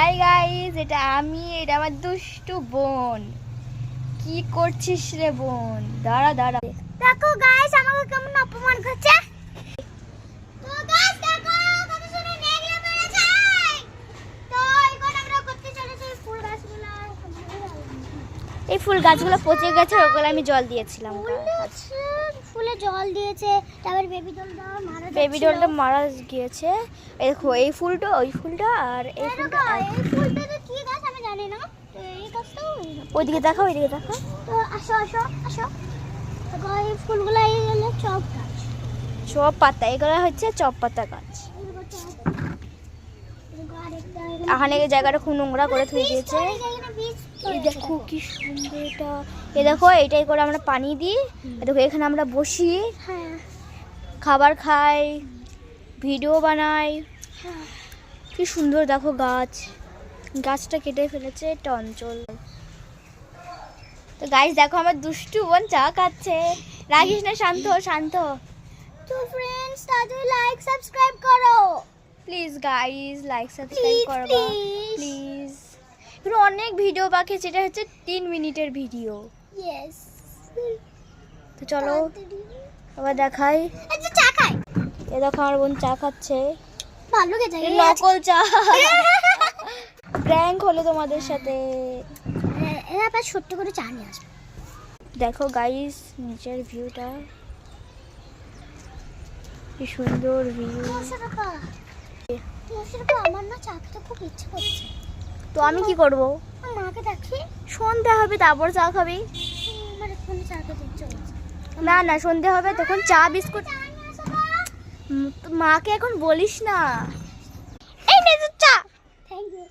Hi guys, এটা আমার দুষ্টু বোন। কি করছিস রে বোন? দাঁড়া দাঁড়া। দেখো গাইস আমাকে কেমন অপমান করছে। তো গাইস দেখো কত সুন্দর মেঘলা মেরেছে। তো এখন আমরা করতে চলেছি ফুল গাছগুলো। এই ফুল গাছগুলো পচে গেছে, ওগুলো আমি জল দিয়েছিলাম। ফুলে জল দিয়েছে, তারপর বেবি ডলটা মারা গিয়েছে। এই দেখো এই ফুলটা, ওই ফুলটা আর এই ফুলটা। এই ফুলটা তো কি গাছ আমি জানি না। তো এই গাছটা ওইদিকে দেখাও, ওইদিকে দেখাও। তো আসো আসো আসো। তো এই ফুলগুলো এই হলো চপ গাছ, চপ পাতা। এগুলো হচ্ছে চপ পাতা গাছ। এখানে এই জায়গাটা খুব নোংরা করে থুই দিয়েছে। এই দেখো কি সুন্দর এটা। এই দেখো এইটাই করে আমরা পানি দিই। দেখো এখানে আমরা বসি, খাবার খাই, ভিডিও বানাই। কি সুন্দর দেখো গাছ। গাছটা কেটে ফেলেছে একটা অঞ্চল। তো গাইস দেখো আমার দুষ্টু বোন চা খাচ্ছে। রাখিস না, শান্ত শান্ত। তো फ्रेंड्स তাড়াতাড়ি লাইক সাবস্ক্রাইব করো প্লিজ গাইস, লাইক সাবস্ক্রাইব করবা প্লিজ। এখন অনেক ভিডিও বাকি, যেটা হচ্ছে 3 মিনিটের ভিডিও। ইয়েস। তো চলো আবার দেখাই। আচ্ছা চা খাই। এই দেখো আমার বোন চা খাচ্ছে। ভালো কে যাই নকল চা। প্র্যাঙ্ক হলো তোমাদের সাথে। এরা আবার ছোট্ট করে চা নিয়ে আসবে। দেখো গাইস নিচের ভিউটা, কি সুন্দর ভিউ। আমার না চা খেতে খুব ইচ্ছে করছে। তো আমি কি করব? মাকে ডাকি। সন্ধ্যা হবে তারপর চা খাবি? আমার এখন চা খেতে ইচ্ছে করছে। না না, সন্ধ্যা হবে তখন চা বিস্কুট। মাকে এখন বলিস না। এই নে তোর চা। Thank you.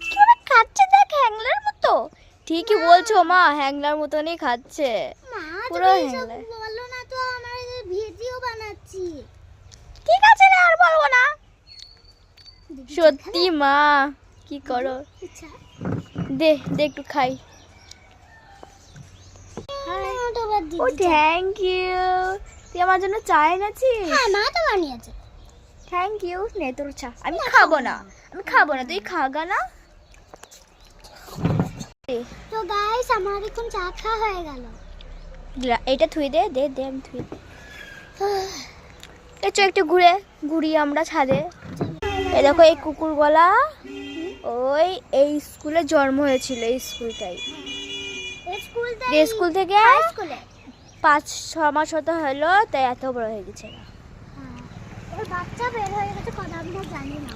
কিভাবে খাচ্ছে দেখ, হ্যাংলার মতো। ঠিকই বলছো মা, হ্যাংলার মতনই খাচ্ছে। মা পুরো তুমি এসব হ্যাংলার। বলো না তো, আমার ভিডিও বানাচ্ছি। ঠিক আছে রে, আর বলবো না। সত্যি মা, কি করো? আচ্ছা দে দে একটু খাই। ও থ্যাংক ইউ। তুই আমার জন্য চা এনেছিস? হ্যাঁ মা তো বানিয়েছে। Thank you. নে তোর চা। আমি খাবো না, আমি খাবো না, তুই খাগা না। তো গাইস আমার এখন চা খাওয়া হয়ে গেল। এইটা থুই দে, দে দে আমি থুই। এই চো একটু ঘুরি আমরা ছাদে। এই দেখো এই কুকুরগুলা ওই এই স্কুলে জন্ম হয়েছিল, এই স্কুলটাই। স্কুল থেকে 5-6 মাস হতে হলো, তাই এত বড় হয়ে গেছে। বাচ্চা বের হয়ে গেছে, কথা আমি জানি না।